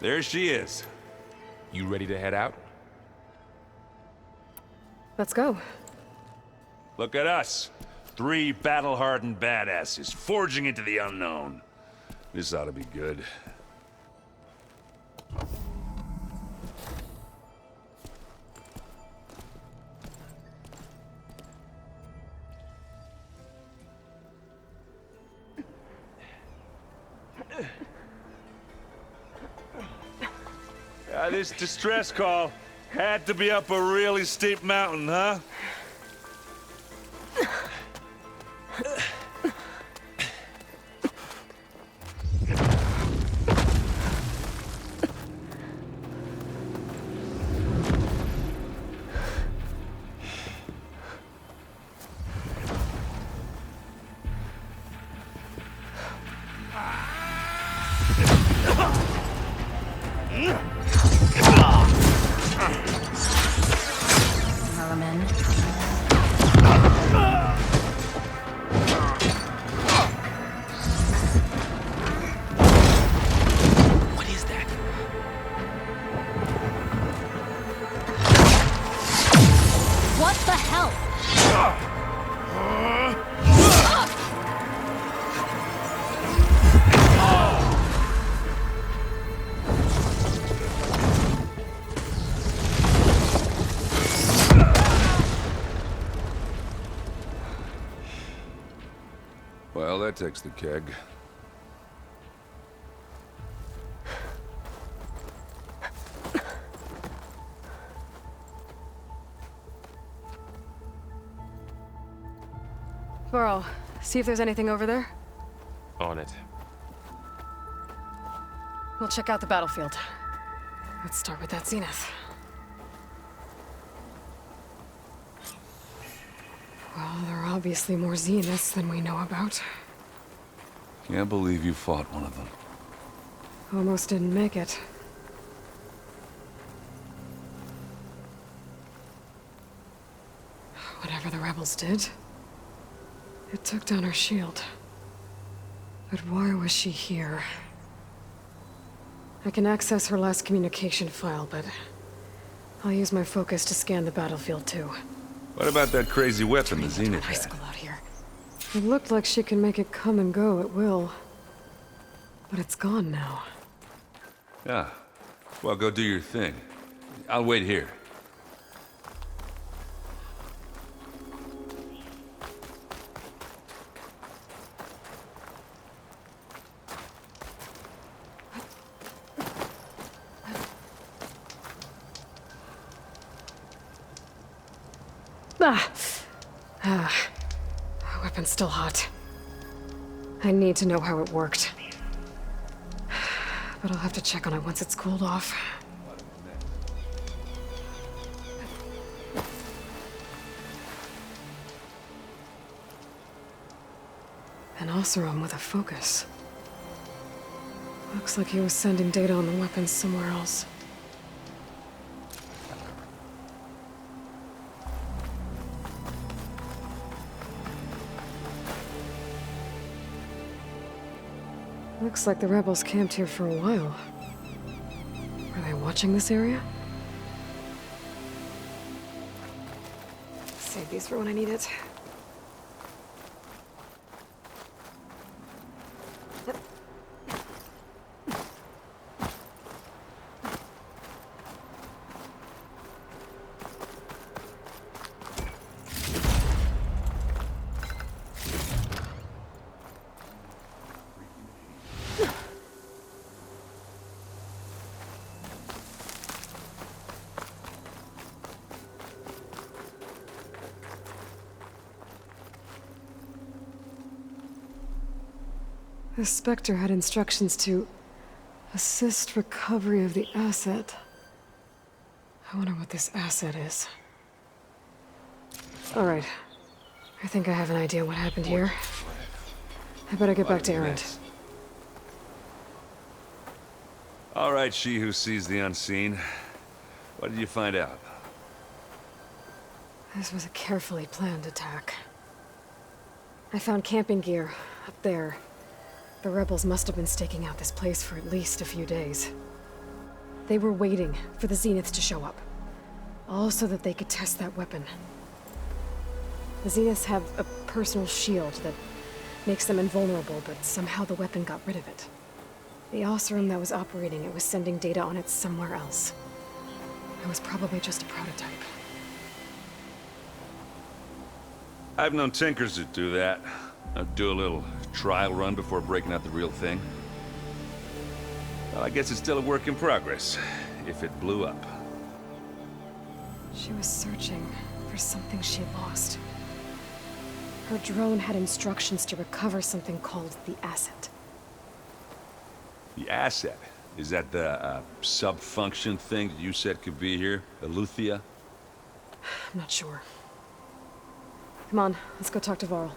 There she is. You ready to head out? Let's go. Look at us. 3 battle-hardened badasses forging into the unknown. This ought to be good. This distress call had to be up a really steep mountain, huh? Well, that takes the keg. Varl, see if there's anything over there. On it. We'll check out the battlefield. Let's start with that zenith. Well, there are obviously more zeniths than we know about. Can't believe you fought one of them. Almost didn't make it. Whatever the rebels did, it took down her shield. But why was she here? I can access her last communication file, but I'll use my focus to scan the battlefield too. What about that crazy weapon the Zenith High had? school out here. It looked like she can make it come and go at will. But it's gone now. Yeah. Well, go do your thing. I'll wait here. Weapon's still hot. I need to know how it worked. But I'll have to check on it once it's cooled off. An Oseram with a focus. Looks like he was sending data on the weapons somewhere else. Looks like the rebels camped here for a while. Were they watching this area? Save these for when I need it. The Spectre had instructions to assist recovery of the asset. I wonder what this asset is. All right. I think I have an idea what happened here. I better get back to Erend. All right, she who sees the unseen. What did you find out? This was a carefully planned attack. I found camping gear up there. The rebels must have been staking out this place for at least a few days. They were waiting for the Zeniths to show up. All so that they could test that weapon. The Zeniths have a personal shield that makes them invulnerable, but somehow the weapon got rid of it. The Oseram that was operating it was sending data on it somewhere else. It was probably just a prototype. I've known tinkers that do that. Do a little trial run before breaking out the real thing. Well, I guess it's still a work in progress, if it blew up. She was searching for something she lost. Her drone had instructions to recover something called the asset. The asset? Is that the sub-function thing that you said could be here? Aloy? I'm not sure. Come on, let's go talk to Varl.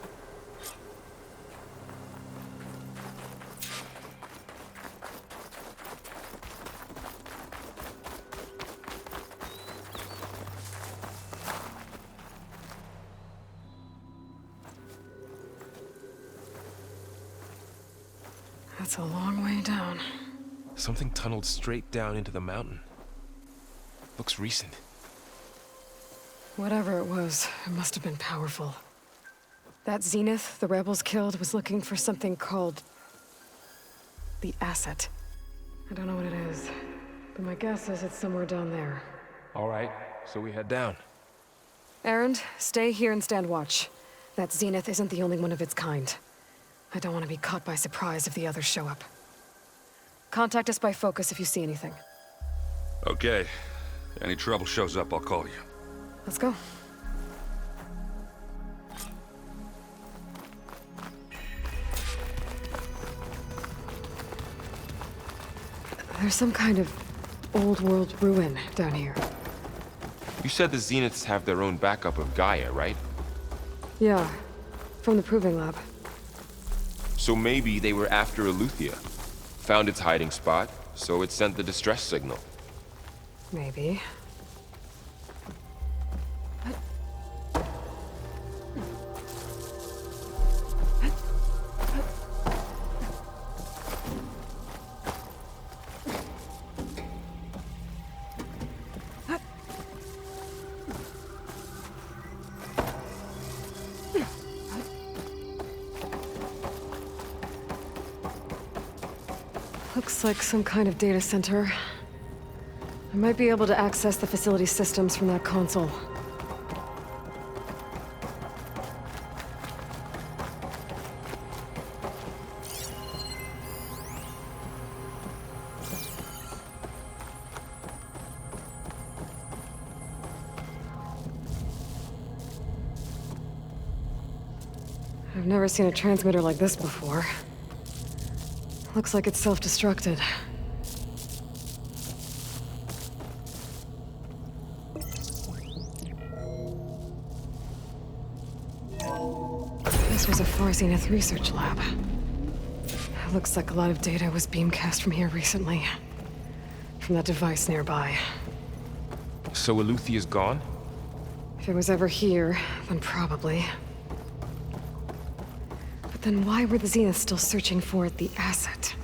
That's a long way down. Something tunneled straight down into the mountain. Looks recent. Whatever it was, it must have been powerful. That Zenith the rebels killed was looking for something called the asset. I don't know what it is, but my guess is it's somewhere down there. All right, so we head down. Erend, stay here and stand watch. That Zenith isn't the only one of its kind. I don't want to be caught by surprise if the others show up. Contact us by focus if you see anything. Okay. Any trouble shows up, I'll call you. Let's go. There's some kind of old world ruin down here. You said the Zeniths have their own backup of Gaia, right? Yeah, from the Proving Lab. So maybe they were after Aloy. Found its hiding spot, so it sent the distress signal. Maybe. Looks like some kind of data center. I might be able to access the facility systems from that console. I've never seen a transmitter like this before. Looks like it's self-destructed. This was a Far Zenith research lab. Looks like a lot of data was beamcast from here recently. From that device nearby. So Aloy is gone? If it was ever here, then probably. But then why were the Zeniths still searching for the asset?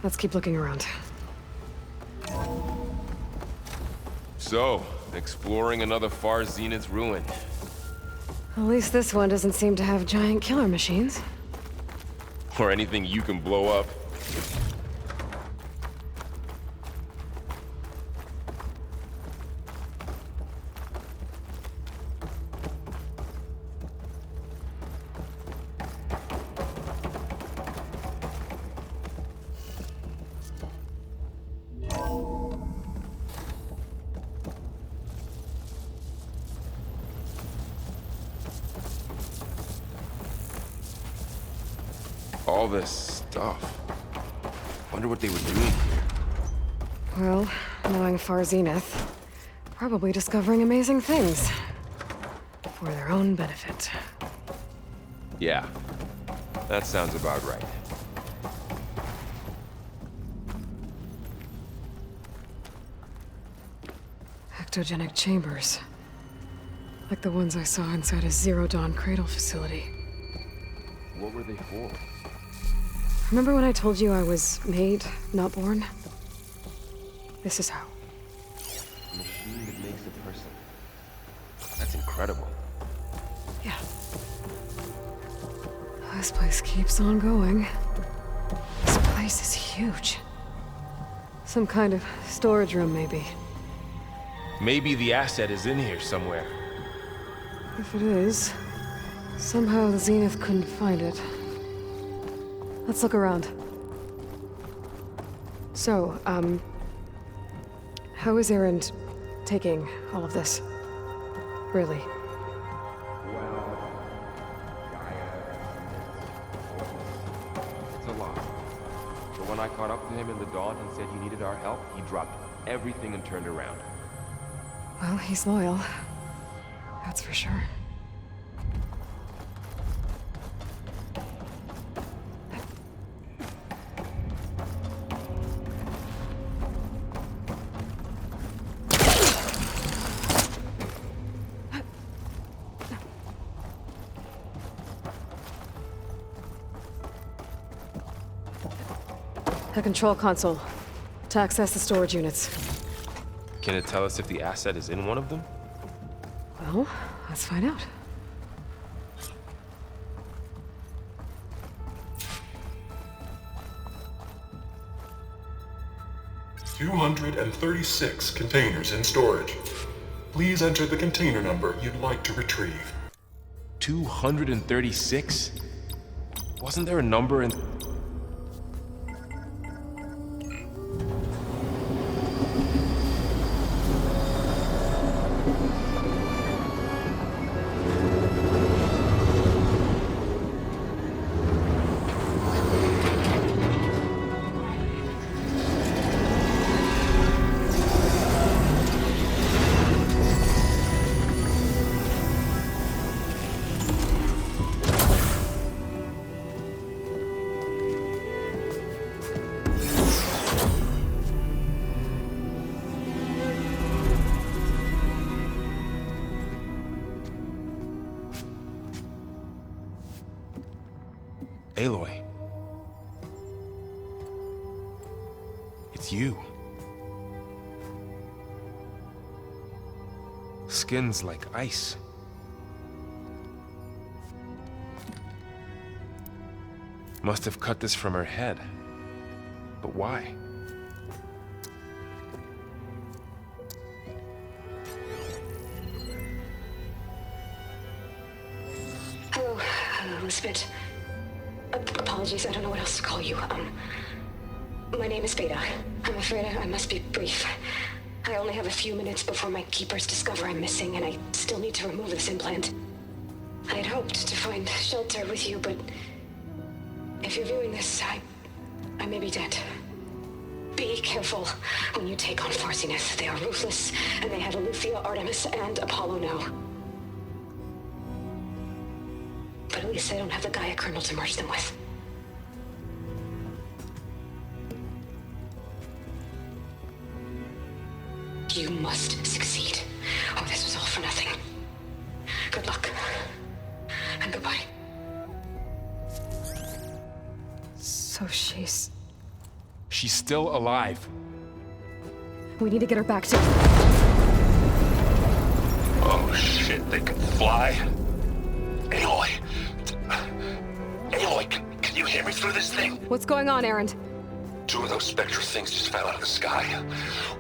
Let's keep looking around. So, exploring another Far Zenith ruin. At least this one doesn't seem to have giant killer machines. Or anything you can blow up. All this stuff. Wonder what they were doing here. Well, knowing Far Zenith, probably discovering amazing things. For their own benefit. Yeah, that sounds about right. Ectogenic chambers. Like the ones I saw inside a Zero Dawn Cradle facility. What were they for? Remember when I told you I was made, not born? This is how. A machine that makes a person. That's incredible. Yeah. This place keeps on going. This place is huge. Some kind of storage room, maybe. Maybe the asset is in here somewhere. If it is, somehow the Zenith couldn't find it. Let's look around. So, how is Erend taking all of this? Really? It's a lot. But when I caught up to him in the dawn and said he needed our help, he dropped everything and turned around. Well, he's loyal. That's for sure. A control console to access the storage units. Can it tell us if the asset is in one of them? Well, let's find out. $236 containers in storage. Please enter the container number you'd like to retrieve. 236? Wasn't there a number in... Aloy. It's you. Skin's like ice. Must have cut this from her head. But why? Hello, Elizabeth. Apologies, I don't know what else to call you. My name is Beta. I'm afraid I must be brief. I only have a few minutes before my keepers discover I'm missing, and I still need to remove this implant. I had hoped to find shelter with you, but if you're viewing this, I may be dead. Be careful when you take on Far Zenith. They are ruthless, and they have Aletheia, Artemis, and Apollo now. But at least I don't have the Gaia kernel to merge them with. You must succeed, or this was all for nothing. Good luck. And goodbye. So she's... She's still alive. We need to get her back to... Oh shit, they can fly? Aloy! Aloy, can you hear me through this thing? What's going on, Erend? Two of those spectral things just fell out of the sky.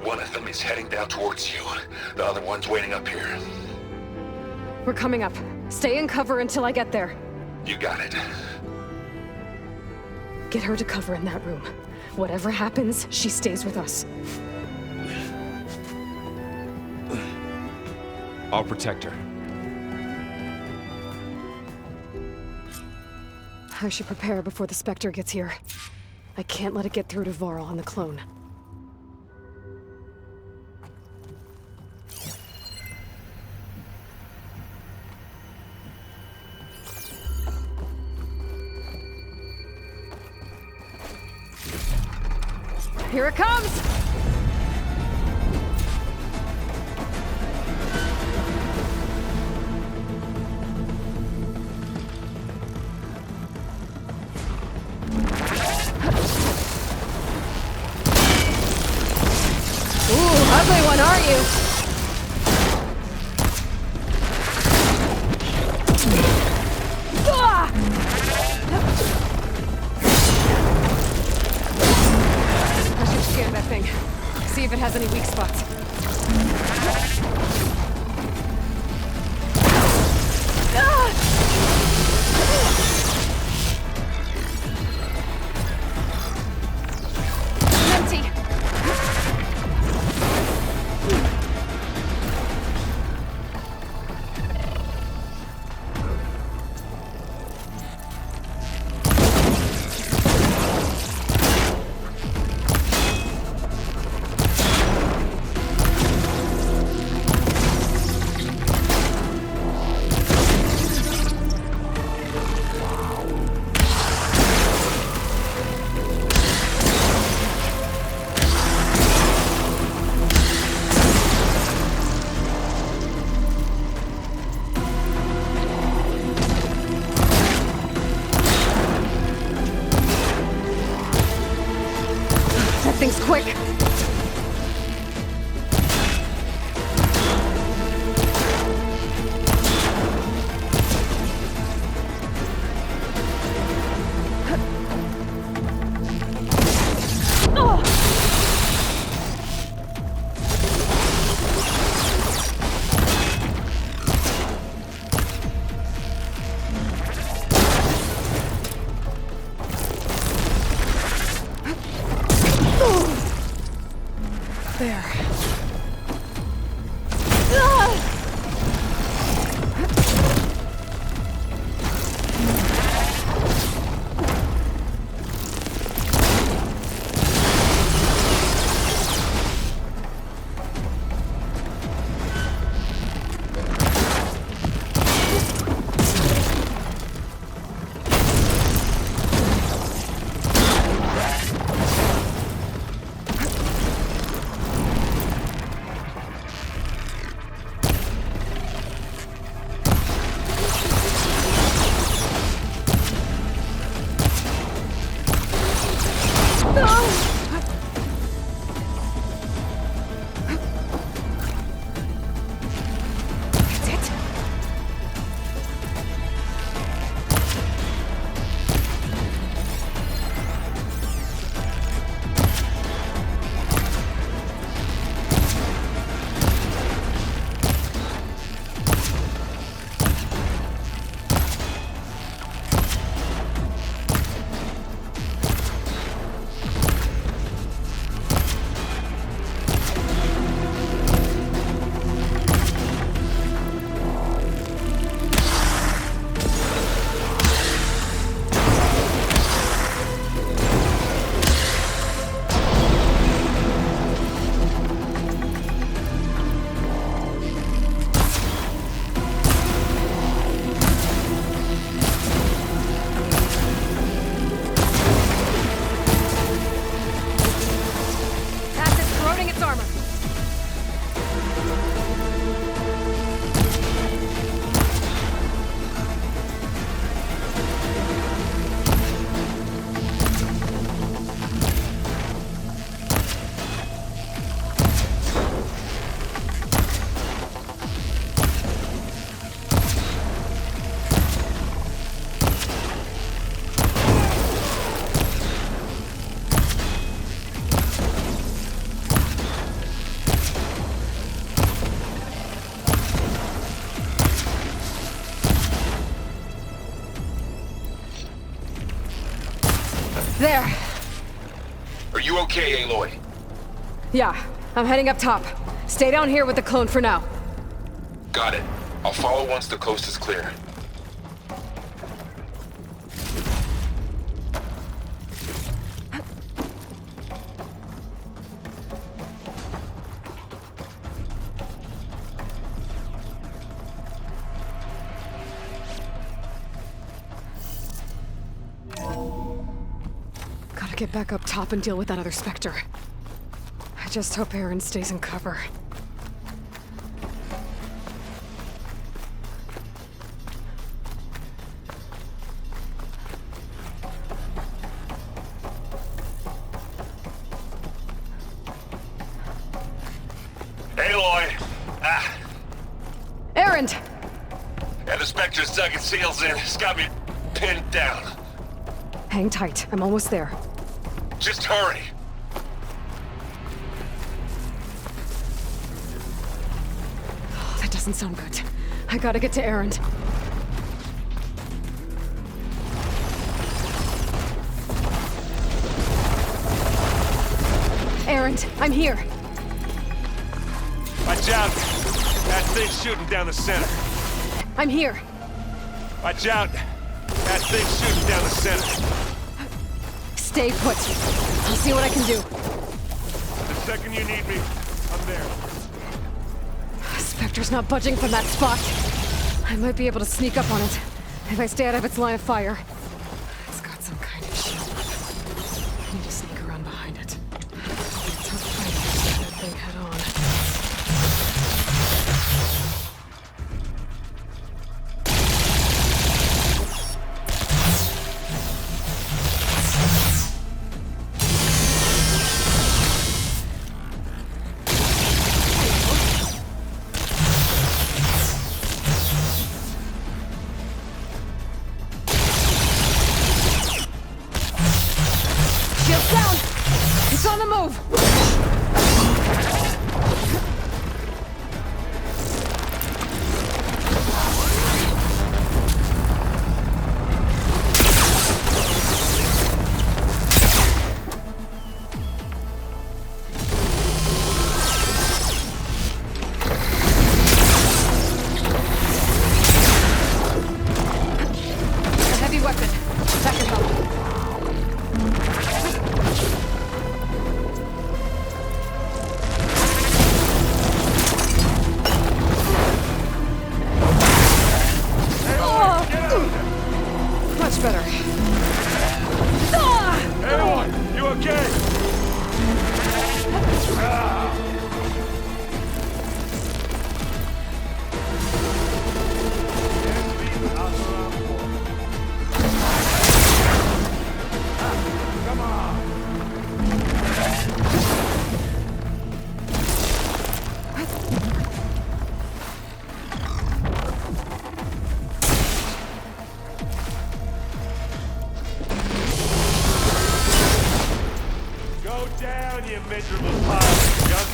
One of them is heading down towards you. The other one's waiting up here. We're coming up. Stay in cover until I get there. You got it. Get her to cover in that room. Whatever happens, she stays with us. I'll protect her. I should prepare before the Spectre gets here. I can't let it get through to Varl and the clone. Here it comes! ugly one, aren't you? Ah! I should scan that thing. See if it has any weak spots. Empty. That thing's quick. There. That's it. Acid's corroding its armor. There. Are you okay, Aloy? Yeah, I'm heading up top. Stay down here with the clone for now. Got it. I'll follow once the coast is clear. Gotta get back up top and deal with that other Spectre. I just hope Aaron stays in cover. Errand! And the Spectre's dug its heels in. It's got me pinned down. Hang tight. I'm almost there. Just hurry. Oh, that doesn't sound good. I gotta get to Errand. Errand, I'm here. Watch out. That thing's shooting down the center. I'm here. Watch out. That thing's shooting down the center. Stay put. I'll see what I can do. The second you need me, I'm there. Spectre's not budging from that spot. I might be able to sneak up on it if I stay out of its line of fire. It's got some kind of shield. I need to sneak around behind it. It'll be a tough fight if I see that thing head on. Shield's down! It's on the move! A heavy weapon. That can help. Much better. Aloy, you okay? Come on. Go down, you miserable pile of junk.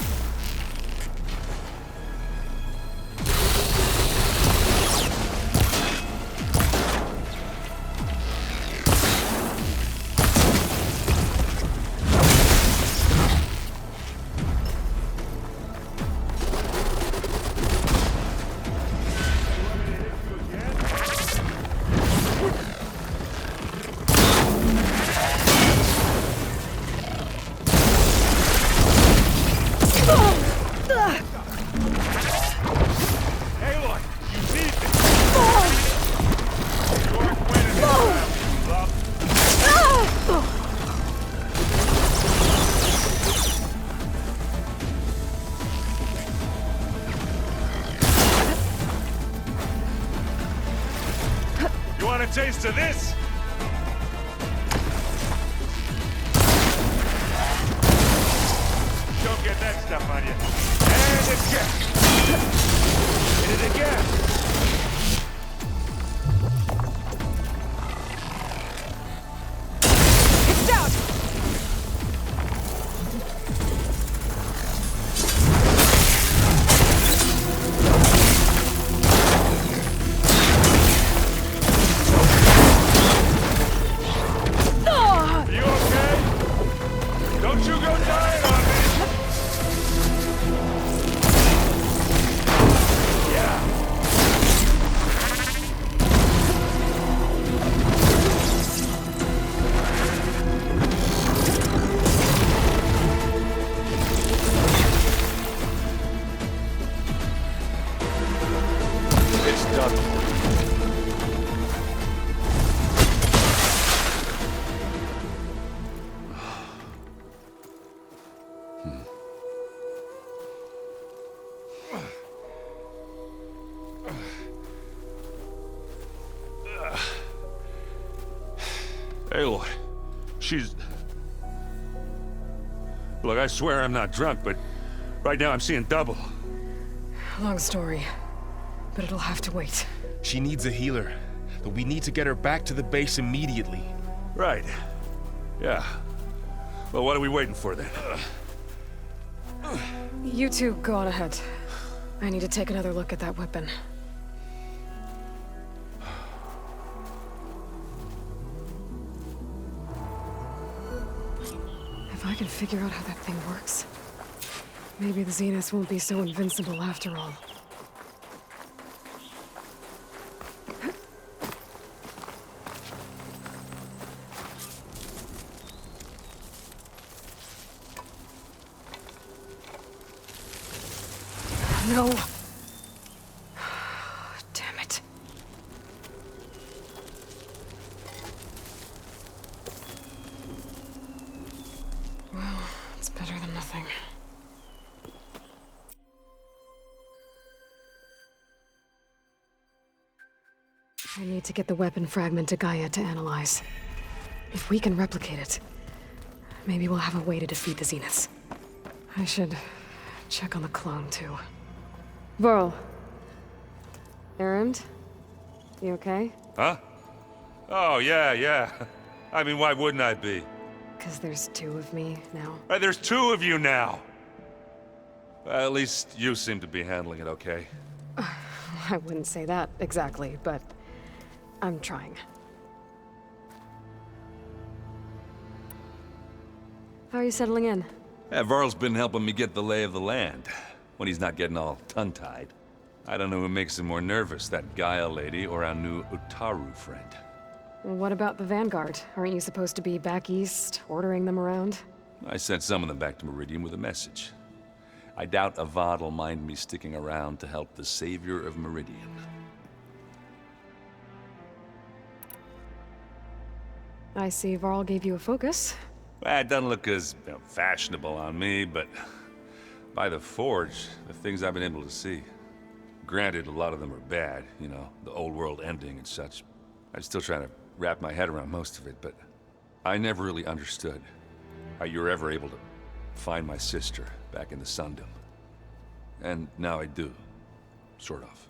Aloy, you need this. You aren't winning this round, love. You want a taste of this? Don't get that stuff on you. And again. Hit it again. It's down! Are you okay? Don't you go dying on me. Yeah. It's done. Aloy, she's... Look, I swear I'm not drunk, but right now I'm seeing double. Long story. but it'll have to wait. She needs a healer, but we need to get her back to the base immediately. Right. Yeah. Well, what are we waiting for then? You two go on ahead. I need to take another look at that weapon. If I can figure out how that thing works, maybe the Zeniths won't be so invincible after all. No. Damn it. Well, it's better than nothing. I need to get the weapon fragment to Gaia to analyze. If we can replicate it, maybe we'll have a way to defeat the Zeniths. I should check on the clone, too. Varl. Errand? You okay? Huh? Oh, yeah. I mean, why wouldn't I be? 'Cause there's two of me now. There's two of you now! At least you seem to be handling it okay. I wouldn't say that exactly, but I'm trying. How are you settling in? Yeah, Varl's been helping me get the lay of the land, when he's not getting all tongue-tied. I don't know who makes him more nervous, that Gaia lady or our new Utaru friend. What about the Vanguard? Aren't you supposed to be back east, ordering them around? I sent some of them back to Meridian with a message. I doubt Avad will mind me sticking around to help the savior of Meridian. I see Varl gave you a focus. Well, it doesn't look as fashionable on me, but by the Forge, the things I've been able to see. Granted, a lot of them are bad, you know, the old world ending and such. I'm still trying to wrap my head around most of it, but I never really understood how you were ever able to find my sister back in the Sundom. And now I do, sort of.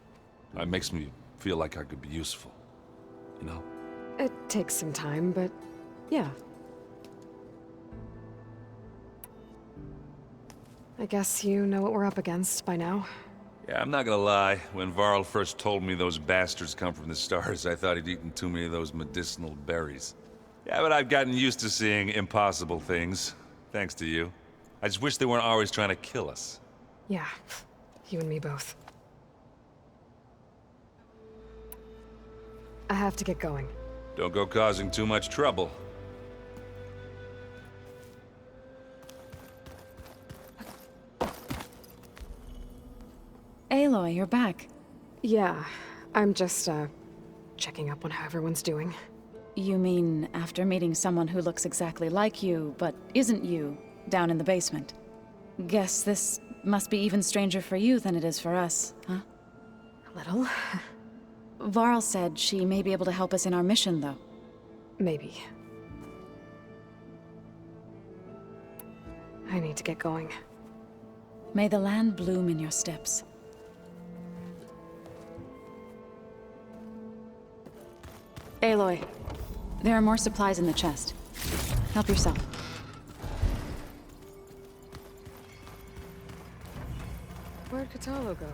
It makes me feel like I could be useful, you know? It takes some time, but yeah. I guess you know what we're up against by now. Yeah, I'm not gonna lie. When Varl first told me those bastards come from the stars, I thought he'd eaten too many of those medicinal berries. Yeah, but I've gotten used to seeing impossible things, thanks to you. I just wish they weren't always trying to kill us. Yeah, you and me both. I have to get going. Don't go causing too much trouble. Aloy, you're back. Yeah, I'm just, checking up on how everyone's doing. You mean after meeting someone who looks exactly like you, but isn't you, down in the basement? Guess this must be even stranger for you than it is for us, huh? A little. Varl said she may be able to help us in our mission, though. Maybe. I need to get going. May the land bloom in your steps. Aloy, there are more supplies in the chest. Help yourself. Where'd Cradle go?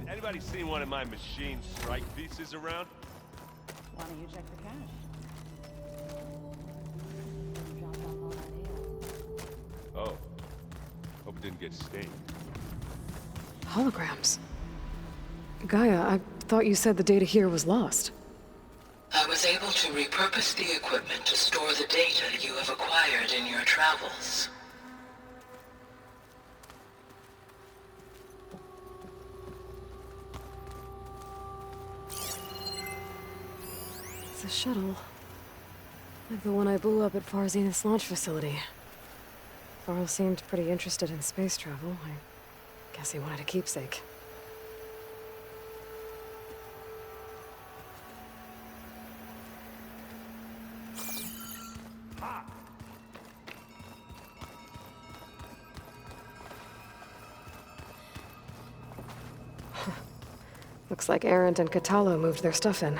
Anybody seen one of my machine strike pieces around? Why don't you check the cache? Oh. Hope it didn't get stained. Holograms. Gaia, I thought you said the data here was lost. I was able to repurpose the equipment to store the data you have acquired in your travels. It's a shuttle. Like the one I blew up at Far Zenith's launch facility. Varl seemed pretty interested in space travel. I guess he wanted a keepsake. Looks like Arendt and Catalo moved their stuff in.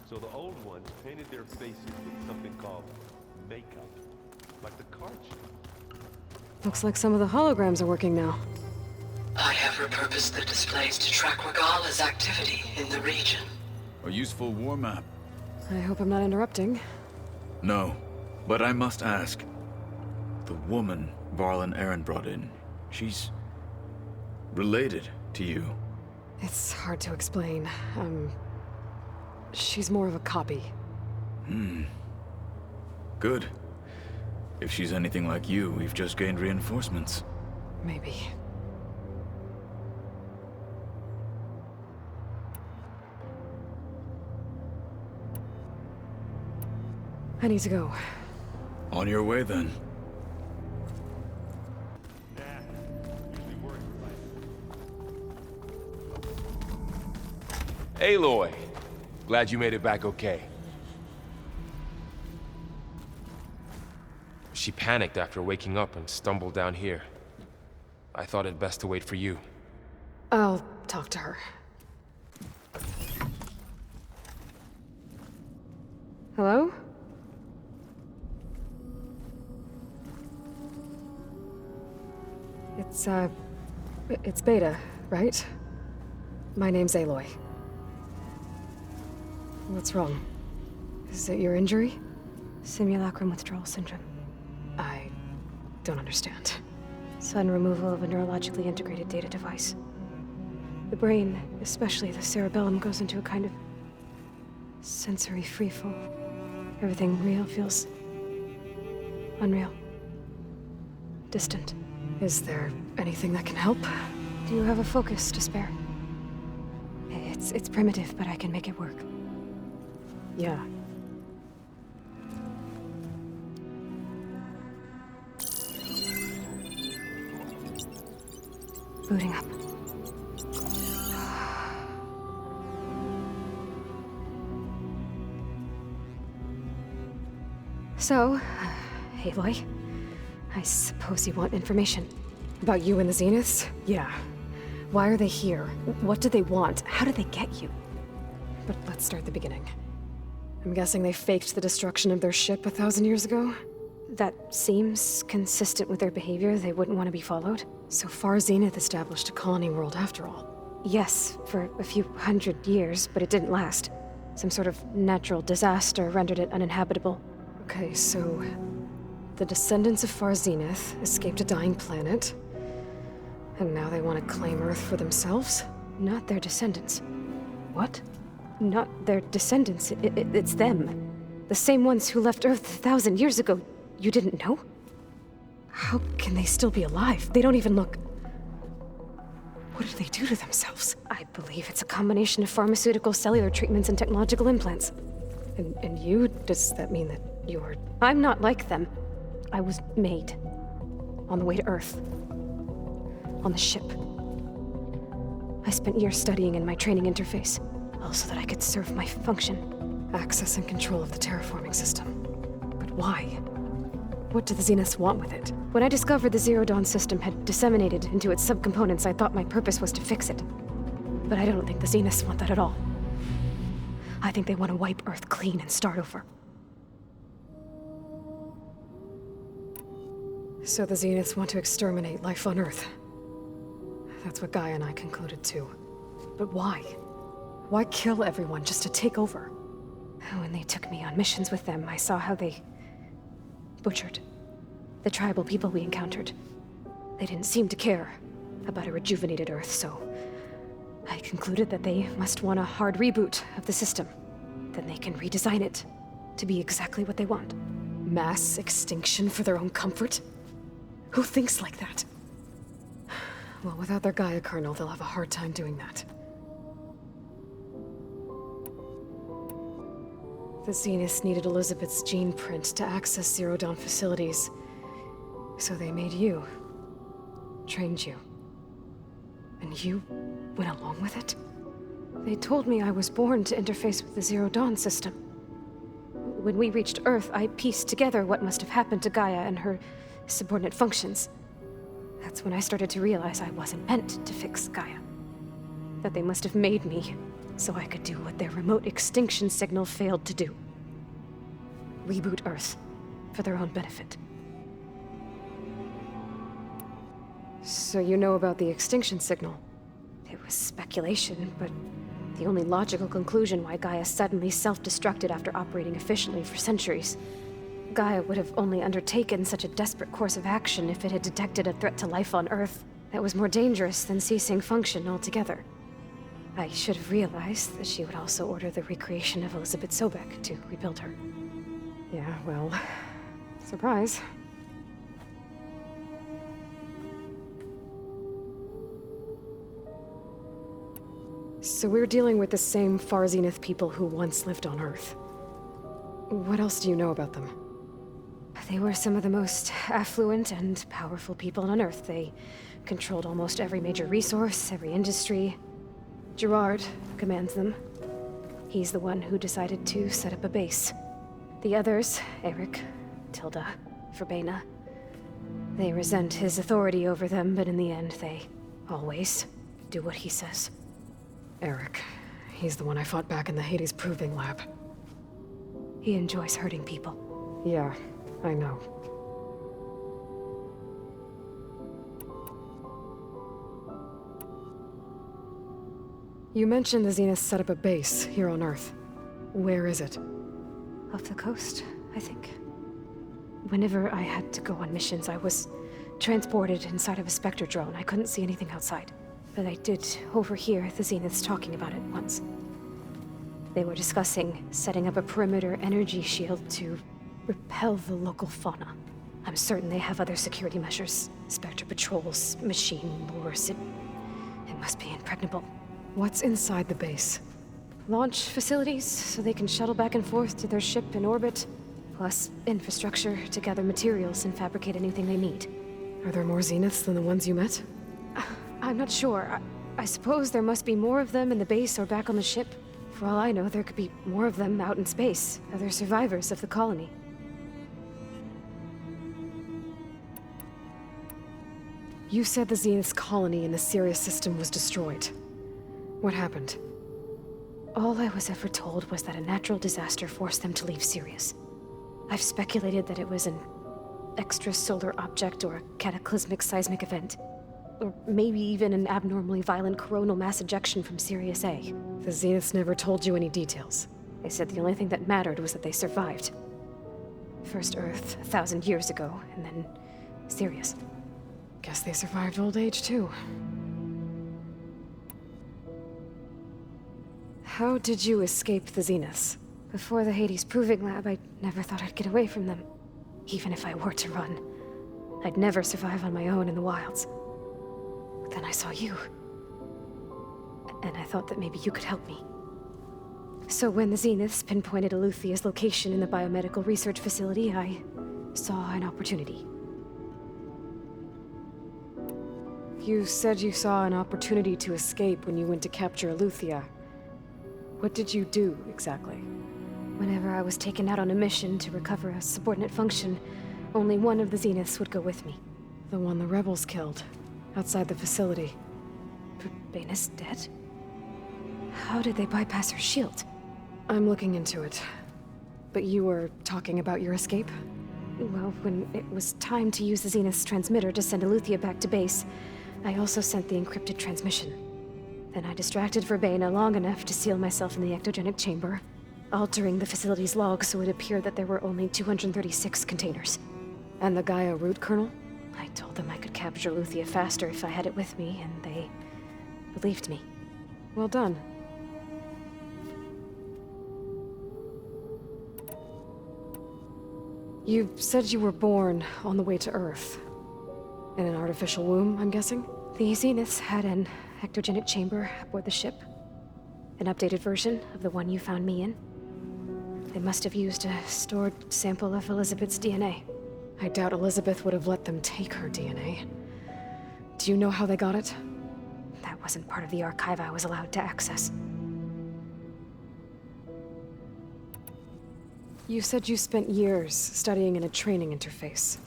So the old ones painted their faces with something called makeup. Like the card show. Looks like some of the holograms are working now. I have repurposed the displays to track Regala's activity in the region. A useful war map. I hope I'm not interrupting. No, but I must ask. The woman Varl and Aaron brought in, she's related to you. It's hard to explain. She's more of a copy. Good. If she's anything like you, we've just gained reinforcements. Maybe. I need to go. On your way, then. Aloy! Glad you made it back okay. She panicked after waking up and stumbled down here. I thought it best to wait for you. I'll talk to her. Hello? It's Beta, right? My name's Aloy. What's wrong? Is it your injury? Simulacrum withdrawal syndrome. I don't understand. Sudden removal of a neurologically integrated data device. The brain, especially the cerebellum, goes into a kind of sensory freefall. Everything real feels unreal. Distant. Is there anything that can help? Do you have a focus to spare? It's primitive, but I can make it work. Yeah. Booting up. So, Aloy, I suppose you want information. About you and the Zeniths? Yeah. Why are they here? What do they want? How did they get you? But let's start the beginning. I'm guessing they faked the destruction of their ship 1,000 years ago? That seems consistent with their behavior. They wouldn't want to be followed. So far, Zenith established a colony world after all. Yes, for a few hundred years, but it didn't last. Some sort of natural disaster rendered it uninhabitable. Okay, so the descendants of Far Zenith escaped a dying planet, and now they want to claim Earth for themselves? Not their descendants. What? Not their descendants. It's them. The same ones who left Earth 1,000 years ago. You didn't know? How can they still be alive? They don't even look... What did they do to themselves? I believe it's a combination of pharmaceutical, cellular treatments, and technological implants. And you? Does that mean that you're... I'm not like them. I was made. On the way to Earth. On the ship. I spent years studying in my training interface, all so that I could serve my function. Access and control of the terraforming system. But why? What do the Zeniths want with it? When I discovered the Zero Dawn system had disseminated into its subcomponents, I thought my purpose was to fix it. But I don't think the Zeniths want that at all. I think they want to wipe Earth clean and start over. So the Zeniths want to exterminate life on Earth. That's what Guy and I concluded too. But why? Why kill everyone just to take over? When they took me on missions with them, I saw how they butchered the tribal people we encountered. They didn't seem to care about a rejuvenated Earth, so I concluded that they must want a hard reboot of the system. Then they can redesign it to be exactly what they want. Mass extinction for their own comfort? Who thinks like that? Well, without their Gaia kernel, they'll have a hard time doing that. The Zeniths needed Elizabeth's gene print to access Zero Dawn facilities. So they made you. Trained you. And you went along with it? They told me I was born to interface with the Zero Dawn system. When we reached Earth, I pieced together what must have happened to Gaia and her subordinate functions. That's when I started to realize I wasn't meant to fix Gaia. That they must have made me so I could do what their remote extinction signal failed to do. Reboot Earth for their own benefit. So you know about the extinction signal? It was speculation, but the only logical conclusion why Gaia suddenly self-destructed after operating efficiently for centuries. Gaia would have only undertaken such a desperate course of action if it had detected a threat to life on Earth that was more dangerous than ceasing function altogether. I should have realized that she would also order the recreation of Elizabeth Sobek to rebuild her. Yeah, well, surprise. So we're dealing with the same Far Zenith people who once lived on Earth. What else do you know about them? They were some of the most affluent and powerful people on Earth. They controlled almost every major resource, every industry. Gerard commands them. He's the one who decided to set up a base. The others, Eric, Tilda, Verbena, they resent his authority over them, but in the end, they always do what he says. Eric. He's the one I fought back in the Hades Proving Lab. He enjoys hurting people. Yeah, I know. You mentioned the Zenith set up a base here on Earth. Where is it? Off the coast, I think. Whenever I had to go on missions, I was transported inside of a Spectre drone. I couldn't see anything outside. But I did overhear the Zeniths talking about it once. They were discussing setting up a perimeter energy shield to repel the local fauna. I'm certain they have other security measures. Spectre patrols, machine lures. It must be impregnable. What's inside the base? Launch facilities, so they can shuttle back and forth to their ship in orbit. Plus infrastructure to gather materials and fabricate anything they need. Are there more Zeniths than the ones you met? I'm not sure. I suppose there must be more of them in the base or back on the ship. For all I know, there could be more of them out in space. Other survivors of the colony. You said the Zenith's colony in the Sirius system was destroyed. What happened? All I was ever told was that a natural disaster forced them to leave Sirius. I've speculated that it was an extrasolar object or a cataclysmic seismic event. Or maybe even an abnormally violent coronal mass ejection from Sirius A. The Zeniths never told you any details. They said the only thing that mattered was that they survived. First Earth, 1,000 years ago, and then Sirius. Guess they survived old age, too. How did you escape the Zeniths? Before the Hades Proving Lab, I never thought I'd get away from them. Even if I were to run. I'd never survive on my own in the wilds. But then I saw you. And I thought that maybe you could help me. So when the Zeniths pinpointed Eluthia's location in the biomedical research facility, I saw an opportunity. You said you saw an opportunity to escape when you went to capture Eluthia. What did you do, exactly? Whenever I was taken out on a mission to recover a subordinate function, only one of the Zeniths would go with me. The one the rebels killed, outside the facility. Verbena's dead? How did they bypass her shield? I'm looking into it. But you were talking about your escape? Well, when it was time to use the Zenith's transmitter to send Eluthia back to base, I also sent the encrypted transmission. Then I distracted Verbena long enough to seal myself in the ectogenic chamber, altering the facility's log so it appeared that there were only 236 containers. And the Gaia root kernel? I told them I could capture Eluthia faster if I had it with me, and they believed me. Well done. You said you were born on the way to Earth. In an artificial womb, I'm guessing? The Zeniths had an ectogenic chamber aboard the ship. An updated version of the one you found me in. They must have used a stored sample of Elizabeth's DNA. I doubt Elizabeth would have let them take her DNA. Do you know how they got it? That wasn't part of the archive I was allowed to access. You said you spent years studying in a training interface.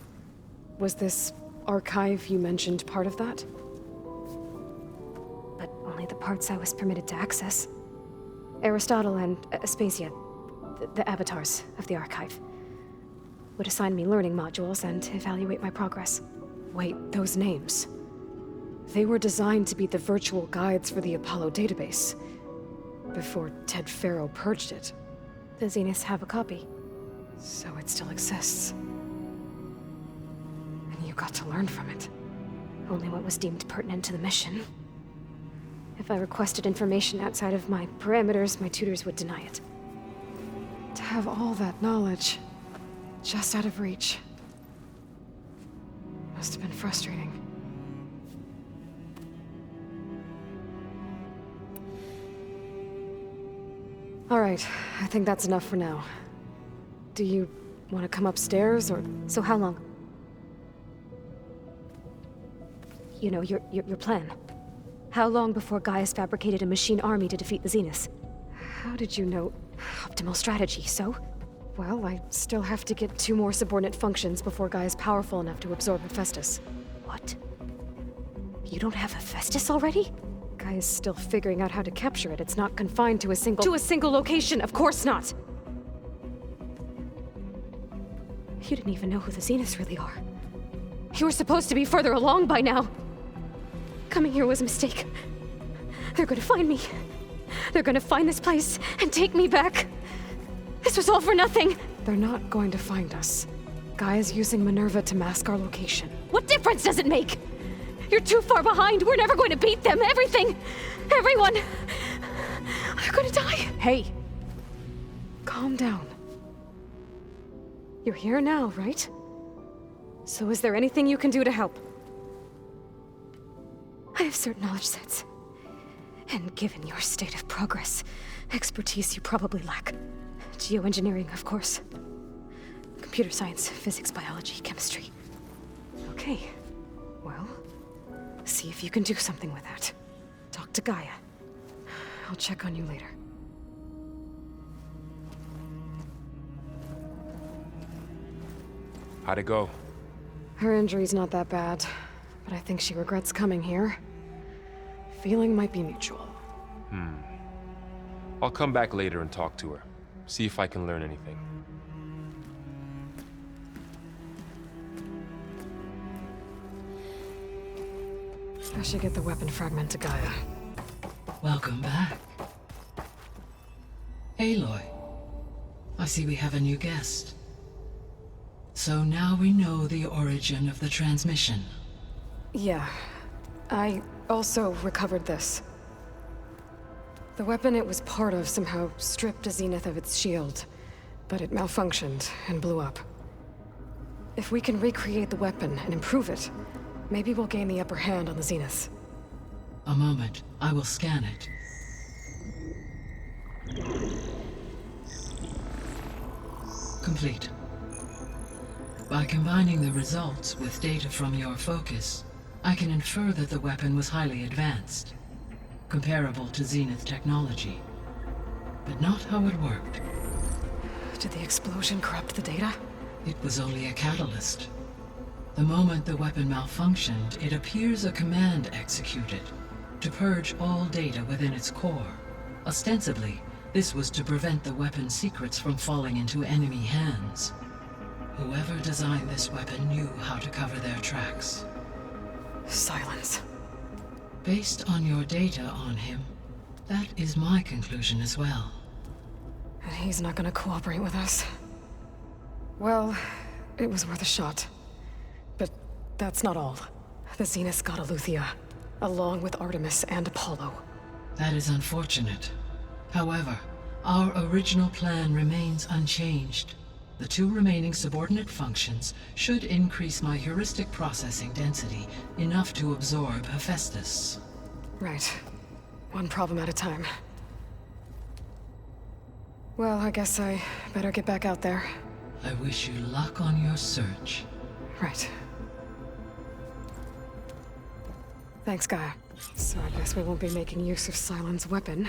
Was this archive you mentioned part of that? But only the parts I was permitted to access. Aristotle and Aspasia, the avatars of the archive, would assign me learning modules and evaluate my progress. Wait, those names. They were designed to be the virtual guides for the Apollo database, before Ted Faro purged it. The Zeniths have a copy. So it still exists. And you got to learn from it. Only what was deemed pertinent to the mission. If I requested information outside of my parameters, my tutors would deny it. To have all that knowledge, just out of reach. Must have been frustrating. All right, I think that's enough for now. Do you want to come upstairs, or...? So how long? You know, your plan. How long before Gaius fabricated a machine army to defeat the Zeniths? How did you know? Optimal strategy, so? Well, I still have to get 2 more subordinate functions before Guy is powerful enough to absorb Hephaestus. What? You don't have Hephaestus already? Guy is still figuring out how to capture it. It's not confined to a single location, of course not! You didn't even know who the Zeniths really are. You were supposed to be further along by now! Coming here was a mistake. They're gonna find me. They're gonna find this place and take me back. This was all for nothing! They're not going to find us. Guy is using Minerva to mask our location. What difference does it make? You're too far behind. We're never going to beat them. Everything. Everyone. They're gonna die. Hey. Calm down. You're here now, right? So is there anything you can do to help? I have certain knowledge sets. And given your state of progress, expertise you probably lack. Geoengineering, of course. Computer science, physics, biology, chemistry. Okay. Well, see if you can do something with that. Talk to Gaia. I'll check on you later. How'd it go? Her injury's not that bad, but I think she regrets coming here. Feeling might be mutual. I'll come back later and talk to her. See if I can learn anything. I should get the weapon fragment to Gaia. Welcome back. Aloy, I see we have a new guest. So now we know the origin of the transmission. Yeah. I also recovered this. The weapon it was part of somehow stripped a Zenith of its shield, but it malfunctioned and blew up. If we can recreate the weapon and improve it, maybe we'll gain the upper hand on the Zeniths. A moment, I will scan it. Complete. By combining the results with data from your focus, I can infer that the weapon was highly advanced, comparable to Zenith technology, but not how it worked. Did the explosion corrupt the data? It was only a catalyst. The moment the weapon malfunctioned, it appears a command executed to purge all data within its core. Ostensibly, this was to prevent the weapon's secrets from falling into enemy hands. Whoever designed this weapon knew how to cover their tracks. Silence. Based on your data on him, that is my conclusion as well. And he's not gonna cooperate with us. Well, it was worth a shot. But that's not all. The Zeniths got Aletheia, along with Artemis and Apollo. That is unfortunate. However, our original plan remains unchanged. The 2 remaining subordinate functions should increase my heuristic processing density enough to absorb Hephaestus. Right. One problem at a time. Well, I guess I better get back out there. I wish you luck on your search. Right. Thanks, Gaia. So I guess we won't be making use of Cylon's weapon.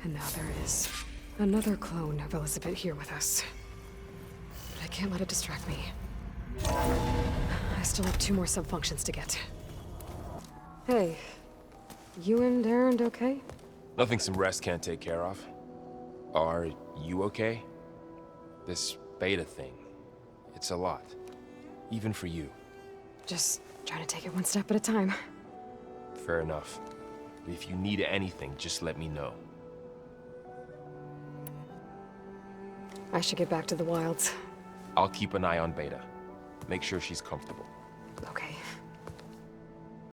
And now there is Another clone of Elizabeth here with us. But I can't let it distract me. I still have 2 more sub-functions to get. Hey, you and Aaron okay? Nothing some rest can't take care of. Are you okay? This beta thing, it's a lot. Even for you. Just trying to take it one step at a time. Fair enough. If you need anything, just let me know. I should get back to the wilds. I'll keep an eye on Beta. Make sure she's comfortable. Okay.